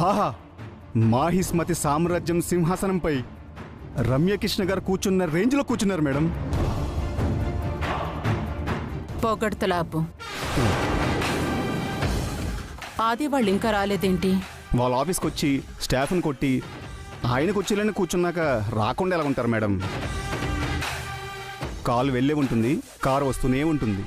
ఆహా, మాహిస్మతి సామ్రాజ్యం సింహాసనంపై రమ్యకృష్ణ గారు కూర్చున్న రేంజ్లో కూర్చున్నారు మేడం. పొగడ్తలాపు. ఆది వాళ్ళు ఇంకా రాలేదేంటి? వాళ్ళ ఆఫీస్కి వచ్చి స్టాఫ్ని కొట్టి ఆయన కుర్చీలోనే కూర్చున్నాక రాకుండా ఎలా ఉంటారు మేడం? కాలు వెళ్ళే ఉంటుంది, కారు వస్తూనే ఉంటుంది.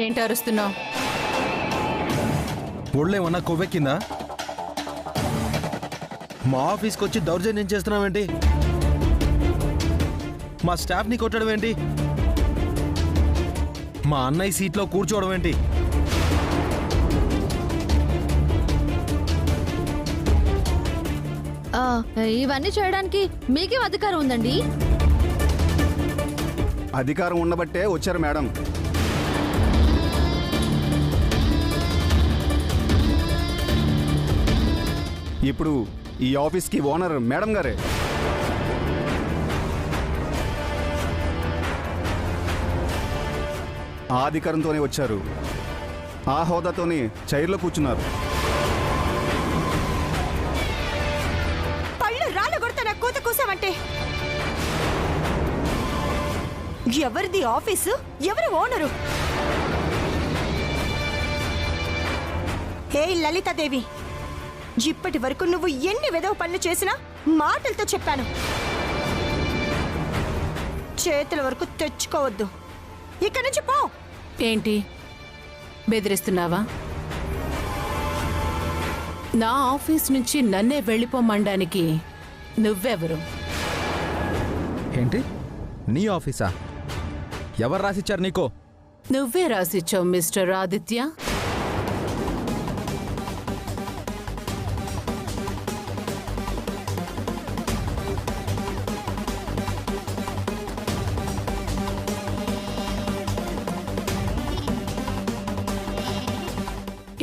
ఏంటి అరుస్తున్నావు? ఒళ్ళేమన్నా కొవ్వెక్కిందా? మా ఆఫీస్కి వచ్చి దౌర్జన్యం చేస్తున్నావేంటి? మా స్టాఫ్ని కొట్టడం ఏంటి? మా అన్నయ్య సీట్లో కూర్చోవడం ఏంటి? ఇవన్నీ చేయడానికి మీకేం అధికారం ఉందండి? అధికారం ఉండబట్టే వచ్చారు మేడం. ఇప్పుడు ఈ ఆఫీస్కి ఓనర్ మేడం గారే. ఆ అధికారంతోనే వచ్చారు, ఆ హోదాతోనే చైర్లో కూర్చున్నారు. పళ్ళు రాళ్ళ కొడతా కూత కూసామంటే ఎవరిది ఆఫీసు? ఎవరు ఓనరు? హే లలితాదేవి, ఇప్పటి వరకు నువ్వు ఎన్ని వెదవ పనులు చేసినా మాటలతో చెప్పాను, చేతుల వరకు తెచ్చుకోవద్దు. ఇక్కడి నుంచి పో. ఏంటి బెదిరిస్తున్నావా? నా ఆఫీస్ నుంచి నన్నే వెళ్ళిపోమనడానికి నువ్వెవరు? ఏంటి నీ ఆఫీసా? ఎవరు రాసిచ్చారు నీకో? నువ్వే రాసిచ్చావు మిస్టర్ ఆదిత్య.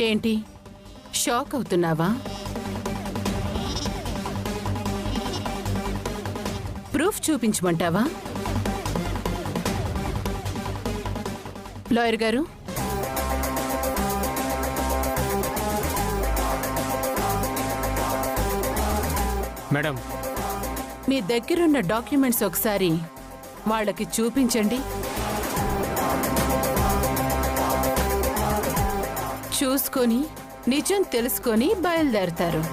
ఏంటి షాక్ అవుతున్నావా? ప్రూఫ్ చూపించమంటావా? లాయర్ గారు, మేడం, మీ దగ్గరున్న డాక్యుమెంట్స్ ఒకసారి వాళ్ళకి చూపించండి. చూసుకొని నిజం తెలుసుకొని బయలుదేరతారు.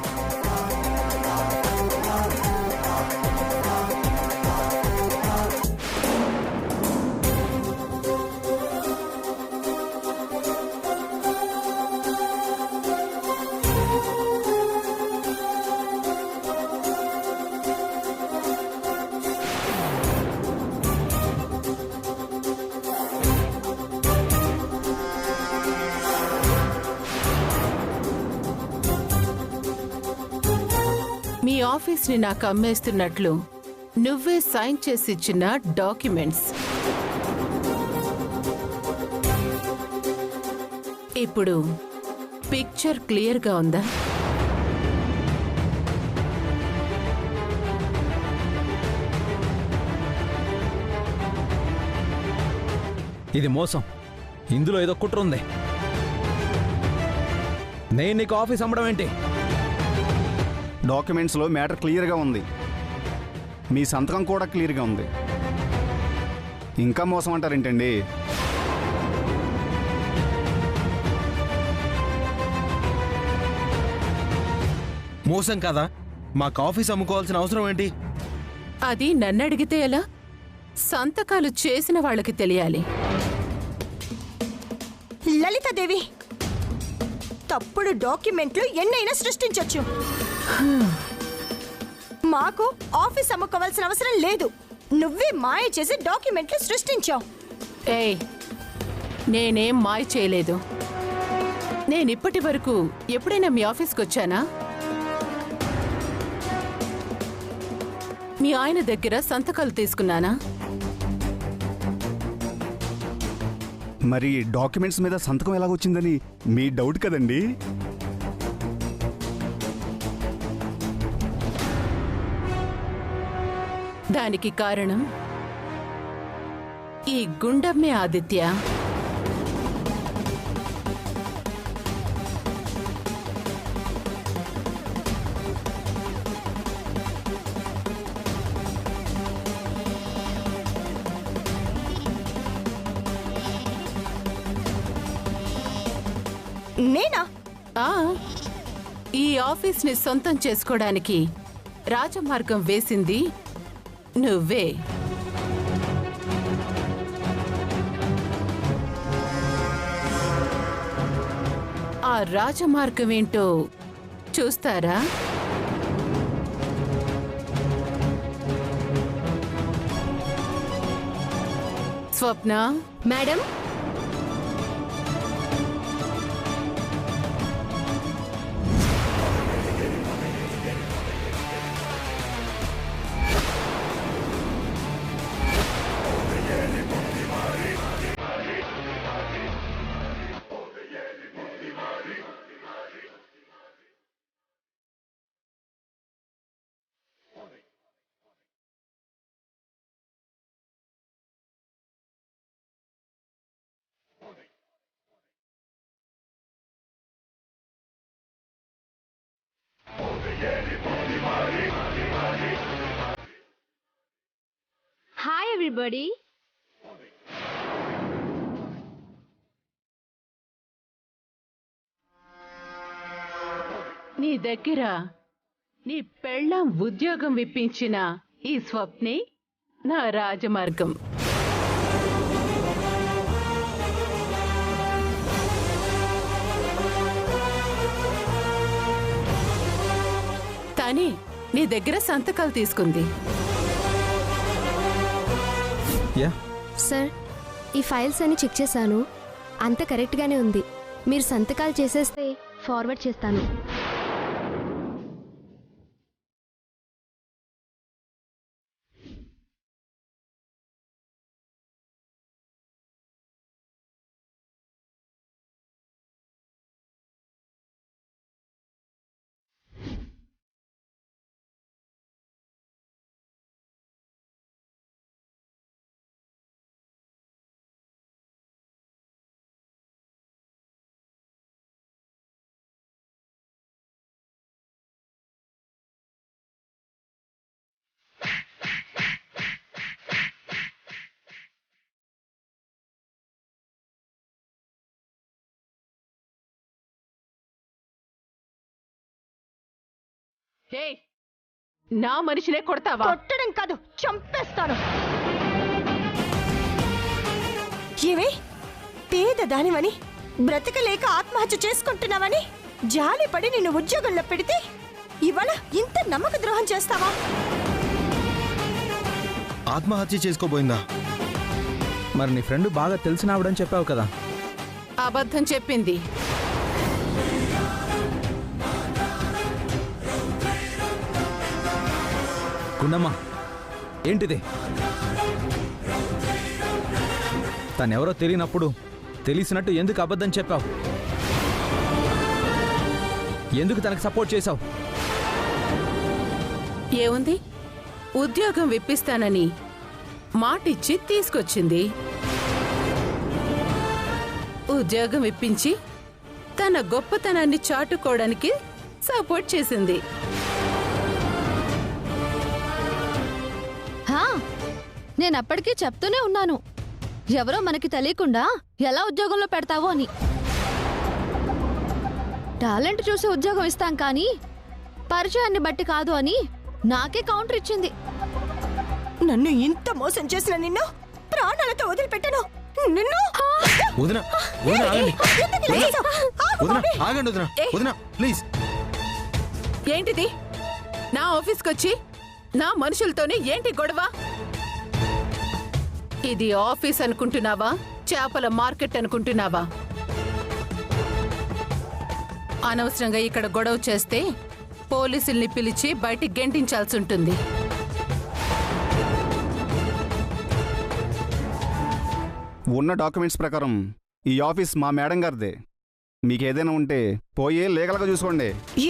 మీ ఆఫీస్ని నాకు అమ్మేస్తున్నట్లు నువ్వే సైన్ చేసి ఇచ్చిన డాక్యుమెంట్స్. ఇప్పుడు పిక్చర్ క్లియర్గా ఉందా? ఇది మోసం. ఇందులో ఏదో కుట్ర ఉంది. నేను నీకు ఆఫీస్ అమ్మడం ఏంటి? డాక్యుమెంట్స్లో మ్యాటర్ క్లియర్గా ఉంది. మీ సంతకం కూడా క్లియర్గా ఉంది. ఇంకా మోసం అంటారేంటండి? మోసం కదా, మాకు ఆఫీస్ అమ్ముకోవాల్సిన అవసరం ఏంటి? అది నన్ను అడిగితే ఎలా? సంతకాలు చేసిన వాళ్ళకి తెలియాలి. లలితాదేవి, తప్పుడు డాక్యుమెంట్లు ఎన్నైనా సృష్టించొచ్చు. మాకు ఆఫీస్ అమ్ముకోవాల్సిన అవసరం లేదు. నువ్వే మాయ చేసి డాక్యుమెంట్లు సృష్టించావు. ఏయ్, నేనేం మాయ చేయలేదు. నేనిప్పటి వరకు ఎప్పుడైనా మీ ఆఫీస్కి వచ్చానా? మీ ఆయన దగ్గర సంతకాలు తీసుకున్నానా? మరి డాక్యుమెంట్స్ మీద సంతకం ఎలాగొచ్చిందని మీ డౌట్ కదండి? దానికి కారణం ఈ గుండమ్మే ఆదిత్య. నేనా? ఆ, ఈ ఆఫీస్ని సొంతం చేసుకోవడానికి రాజమార్గం వేసింది నువ్వే. ఆ రాజమార్గం ఏంటో చూస్తారా? స్వప్న మేడం, హాయ్ ఎవ్రీబడి. నీ దగ్గర నీ పెళ్ళాం ఉద్యోగం విప్పించిన ఈ స్వప్నే నా రాజమార్గం. తనే నీ దగ్గర సంతకాలు తీసుకుంది. యా, సార్, ఈ ఫైల్స్ అన్ని చెక్ చేశాను. అంత కరెక్ట్గానే ఉంది. మీరు సంతకాలు చేసేస్తే ఫార్వర్డ్ చేస్తాను. ఏయ్, నా మనిషినే కొడతావా? కొట్టడం కాదు, చంపేస్తాను. ఏమే, పేద దానివని బ్రతకలేక ఆత్మహత్య చేసుకుంటున్నావని జాలిపడి నిన్ను ఉద్యోగంలో పెడితే ఇవాళ ఇంత నమ్మక ద్రోహం చేస్తావా? ఆత్మహత్య చేసుకోబోయిందా? మరి నీ ఫ్రెండ్ బాగా తెలిసిన ఆవిడని చెప్పావు కదా. అబద్ధం చెప్పింది. గుండమ్మ, ఏంటిది? తనెవరో తెలియనప్పుడు తెలిసినట్టు ఎందుకు అబద్ధం చెప్పావు? ఎందుకు తనకు సపోర్ట్ చేశావు? ఏముంది, ఉద్యోగం విప్పిస్తానని మాటిచ్చి తీసుకొచ్చింది. ఉద్యోగం ఇప్పించి తన గొప్పతనాన్ని చాటుకోవడానికి సపోర్ట్ చేసింది. నేను అప్పటికీ చెప్తూనే ఉన్నాను, ఎవరో మనకి తెలియకుండా ఎలా ఉద్యోగంలో పెడతావో అని. టాలెంట్ చూసి ఉద్యోగం ఇస్తాం కానీ పరిచయాన్ని బట్టి కాదు అని నాకే కౌంటర్ ఇచ్చింది. నన్ను ఇంత మోసం చేసిన నిన్ను ప్రాణాలతో వదిలిపెట్టను. నిన్ను వదిన వదిన ఆగండి. వదిన ఆగండి. వదిన వదిన ప్లీజ్. ఏంటిది? నా ఆఫీస్కొచ్చి నా మనుషులతోనే ఏంటి గొడవ? ఇది ఆఫీస్ అనుకుంటున్నావా, చేపల మార్కెట్ అనుకుంటున్నావా? అనవసరంగా ఇక్కడ గొడవ చేస్తే పోలీసుల్ని పిలిచి బయటికి గెంటించాల్సి ఉంటుంది. ఉన్న డాక్యుమెంట్స్ ప్రకారం ఈ ఆఫీస్ మా మేడం గారిదే. మీకేదైనా ఉంటే పోయి లీగల్గా చూసుకోండి.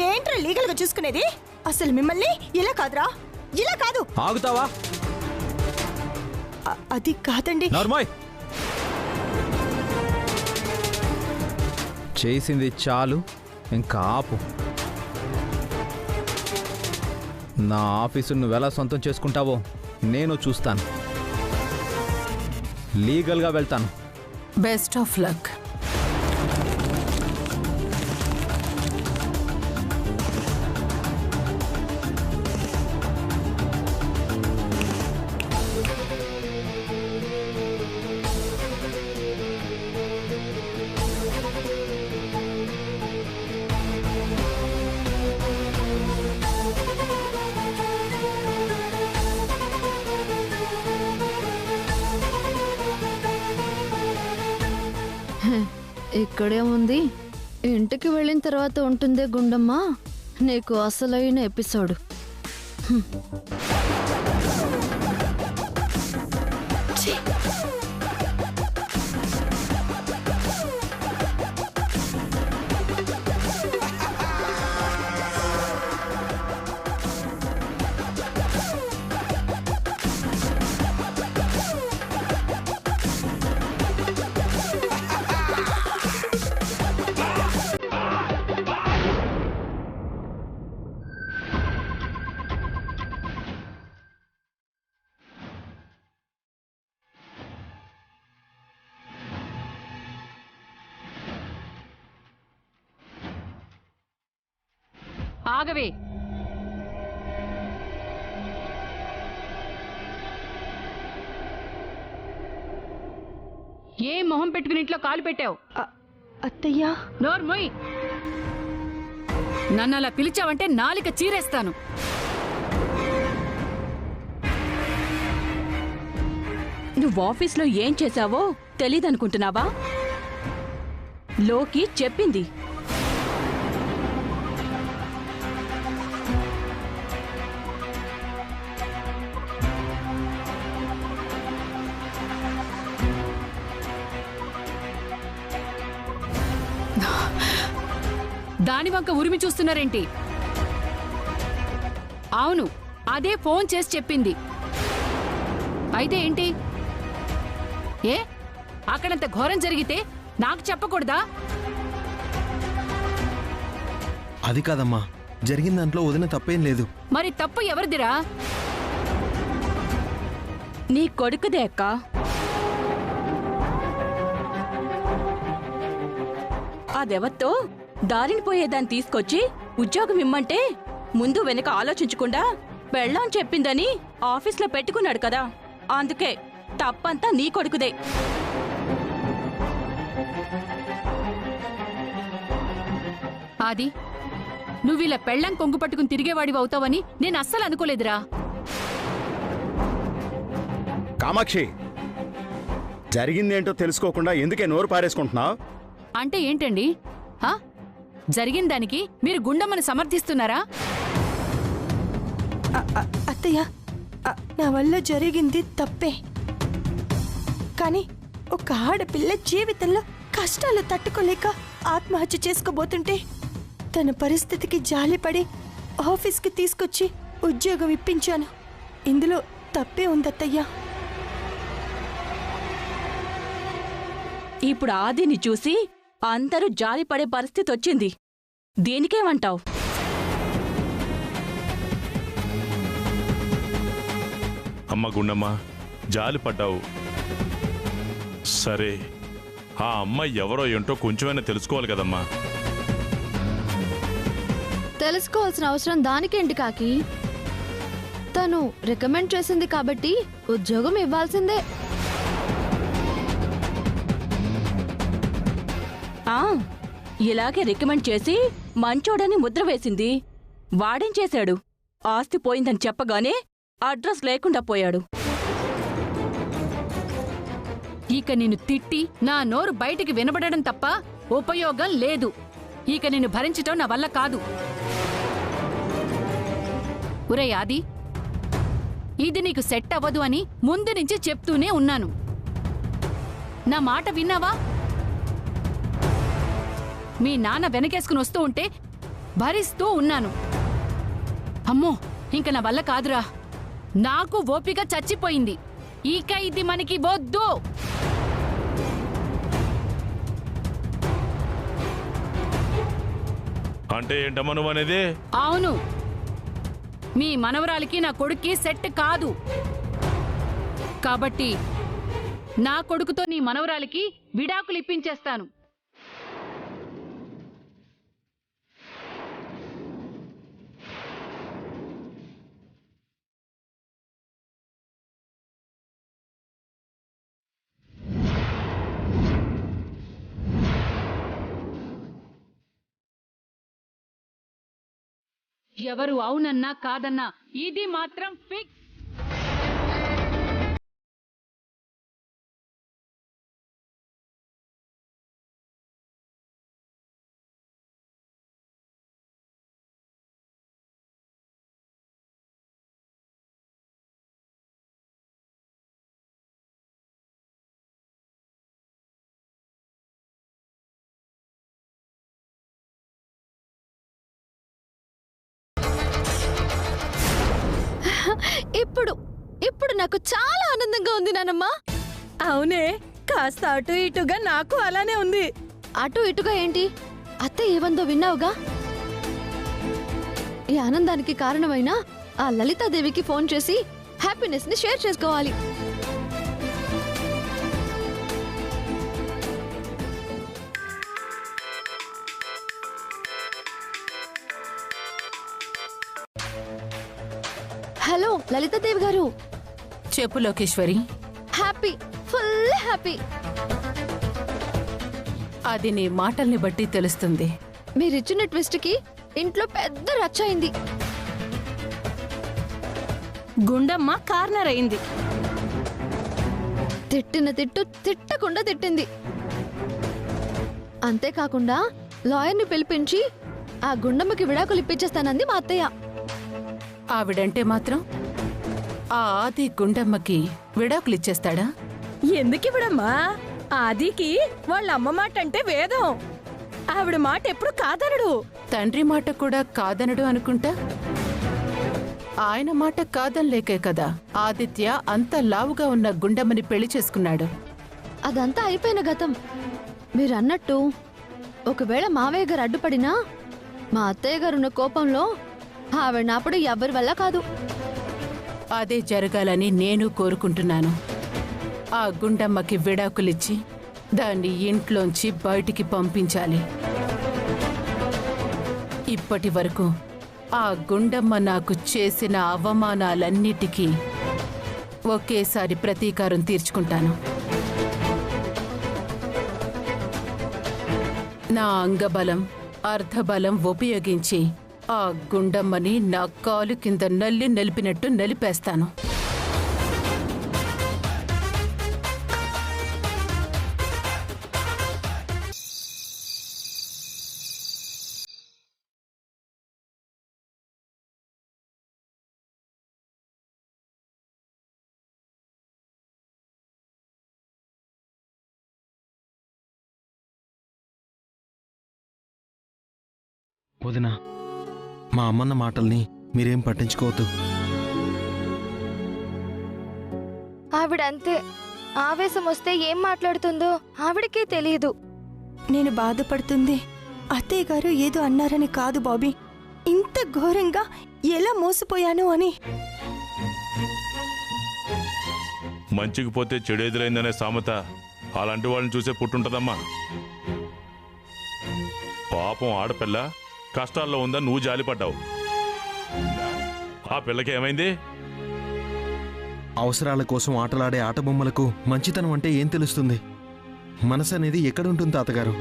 ఏంట్రా లీగల్ గా చూసుకునేది? అసలు మిమ్మల్ని ఇలా కాదురా, ఇలా కాదు. ఆగుతావా? అది కాదండి. నార్మల్ చేసింది చాలు, ఇంకా ఆపు. నా ఆఫీసు నువ్వెలా సొంతం చేసుకుంటావో నేను చూస్తాను. లీగల్గా వెళ్తాను. Best of luck. ఇక్కడేముంది, ఇంటికి వెళ్ళిన తర్వాత ఉంటుందే గుండమ్మ నీకు అసలైన ఎపిసోడ్. ఆగవే. ఏ మొహం పెట్టుకుని ఇంట్లో కాలు పెట్టావు? అత్తయ్యా. నోర్మోయ్, నన్ను అలా పిలిచావంటే నాలిక చీరేస్తాను. నువ్వు ఆఫీస్లో ఏం చేశావో తెలీదనుకుంటున్నావా? లోకి చెప్పింది. దాని వంక ఉరిమి చూస్తున్నారేంటి? అవును, అదే ఫోన్ చేసి చెప్పింది. అయితే ఏంటి? ఏ అక్కడంత ఘోరం జరిగితే నాకు చెప్పకూడదా? అది కాదమ్మా, జరిగిన దాంట్లో వదిన తప్పేం లేదు. మరి తప్పు ఎవరిదిరా? నీ కొడుకుదే అక్క. అదెవత్తో దారిని పోయేదాన్ని తీసుకొచ్చి ఉద్యోగం ఇమ్మంటే ముందు వెనక ఆలోచించకుండా పెళ్ళాం చెప్పిందని ఆఫీస్లో పెట్టుకున్నాడు కదా, అందుకే తప్పంతా నీ కొడుకుదే. ఆది, నువ్విలా పెళ్ళాం కొంగు పట్టుకుని తిరిగేవాడివి అవుతావని నేను అస్సలు అనుకోలేదురా. కామాక్షి, జరిగిందేంటో తెలుసుకోకుండా ఎందుకే నోరు పారేసుకుంటున్నావు? అంటే ఏంటండి? జరిగిన దానికి మీరు గుండమ్మని సమర్థిస్తున్నారా? అత్తయ్య, నా వల్ల జరిగింది తప్పే, కానీ ఒక ఆడపిల్ల జీవితంలో కష్టాలు తట్టుకోలేక ఆత్మహత్య చేసుకోబోతుంటే తన పరిస్థితికి జాలిపడి ఆఫీస్కి తీసుకొచ్చి ఉద్యోగం ఇప్పించాను. ఇందులో తప్పే ఉందత్తయ్యా. ఇప్పుడు ఆదిని చూసి అందరూ జాలిపడే పరిస్థితి వచ్చింది. దీనికేమంటావు? అమ్మ గుండమ్మ, జాలిపడ్డావు. సరే, ఆ అమ్మాయి ఎవరో ఏంటో కొంచెమైనా తెలుసుకోవాలి కదమ్మా. తెలుసుకోవాల్సిన అవసరం దానికేంటి కాకి? తను రికమెండ్ చేసింది కాబట్టి ఉద్యోగం ఇవ్వాల్సిందే. ఇలాగే రికమెండ్ చేసి మంచోడని ముద్ర వేసింది. వాడేం చేశాడు? ఆస్తి పోయిందని చెప్పగానే అడ్రస్ లేకుండా పోయాడు. ఇక నిన్ను తిట్టి నా నోరు బయటికి వినబడడం తప్ప ఉపయోగం లేదు. ఇక నిన్ను భరించటం నా వల్ల కాదు. ఒరే ఆది, ఇది నీకు సెట్ అవ్వదు అని ముందు నుంచి చెప్తూనే ఉన్నాను. నా మాట విన్నావా? మీ నాన్న వెనకేసుకుని వస్తూ ఉంటే భరిస్తూ ఉన్నాను. అమ్మో, ఇంక నా వల్ల కాదురా. నాకు ఓపిక చచ్చిపోయింది. ఇక ఇది మనకి వద్దు. అంటే ఏంటమ్మా నువ్వు అనేది? అవును, మీ మనవరాలికి నా కొడుక్కి సెట్ కాదు. కాబట్టి నా కొడుకుతో నీ మనవరాలికి విడాకులు ఇప్పించేస్తాను. ఎవరు అవునన్నా కాదన్నా ఇది మాత్రం ఫిక్స్. ఇప్పుడు నాకు చాలా ఆనందంగా ఉంది నానమ్మా. అవునే, కాస్త అటు ఇటుగా నాకు అలానే ఉంది. అటు ఇటుగా ఏంటి? అత్త ఏమందో విన్నావుగా? ఈ ఆనందానికి కారణమైన ఆ లలితాదేవికి ఫోన్ చేసి హ్యాపీనెస్ ని షేర్ చేసుకోవాలి. హలో లలితాదేవి గారు. చెప్పు లోకేశ్వరి. Happy, full happy. అది నీ మాటల్ని బట్టి తెలుస్తుంది. మీరిచ్చిన ట్విస్ట్ కి ఇంట్లో పెద్ద రచ్చ అయింది. గుండమ్మ కార్నర్ అయింది. తిట్టిన తిట్టు తిట్టకుండా తిట్టింది. అంతేకాకుండా లాయర్ని పిలిపించి ఆ గుండమ్మకి విడాకులు ఇప్పించేస్తానంది మా అత్తయ్య. ఆవిడంటే మాత్రం ఆ ఆది గుండమ్మకి విడాకులు ఇచ్చేస్తాడా? ఎందుకు ఇవ్వడమ్మా? ఆదికి వాళ్ళ అమ్మ మాట అంటే వేదం. ఆవిడ మాట ఎప్పుడు కాదనడు. తండ్రి మాట కూడా కాదనడు అనుకుంటా. ఆయన మాట కాదనలేకే కదా ఆదిత్య అంత లావుగా ఉన్న గుండమ్మని పెళ్లి చేసుకున్నాడు. అదంతా అయిపోయిన గతం. మీరన్నట్టు ఒకవేళ మావయ్య గారు అడ్డుపడినా మా అత్తయ్య గారున్న కోపంలో ఆవిడనప్పుడు ఎవరి వల్ల కాదు. అదే జరగాలని నేను కోరుకుంటున్నాను. ఆ గుండమ్మకి విడాకులిచ్చి దాన్ని ఇంట్లోంచి బయటికి పంపించాలి. ఇప్పటి వరకు ఆ గుండమ్మ నాకు చేసిన అవమానాలన్నిటికీ ఒకేసారి ప్రతీకారం తీర్చుకుంటాను. నా అంగబలం, అర్ధబలం ఉపయోగించి ఆ గుండమ్మని నా కాలు కింద నల్లి నలిపినట్టు నలిపేస్తాను. వదినా, మా అమ్మన్న మాటల్ని మీరేం పట్టించుకోవద్దు. ఆవిడంతే. ఆవేశం వస్తే ఏం మాట్లాడుతుందో ఆవిడకే తెలియదు. నేను బాధపడుతుంది అత్తయ్య గారు ఏదో అన్నారని కాదు బాబీ, ఇంత ఘోరంగా ఎలా మోసపోయాను అని. మంచికి పోతే చెడు ఎదురైందనే సామెత అలాంటి వాళ్ళని చూసే పుట్టుంటదమ్మా. పాపం ఆడపిల్ల కష్టాల్లో ఉందా నువ్వు జాలిపడ్డావు. ఆ పిల్లకి ఏమైంది? అవసరాల కోసం ఆటలాడే ఆటబొమ్మలకు మంచితనం అంటే ఏం తెలుస్తుంది? మనసు అనేది ఎక్కడుంటుంది తాతగారు?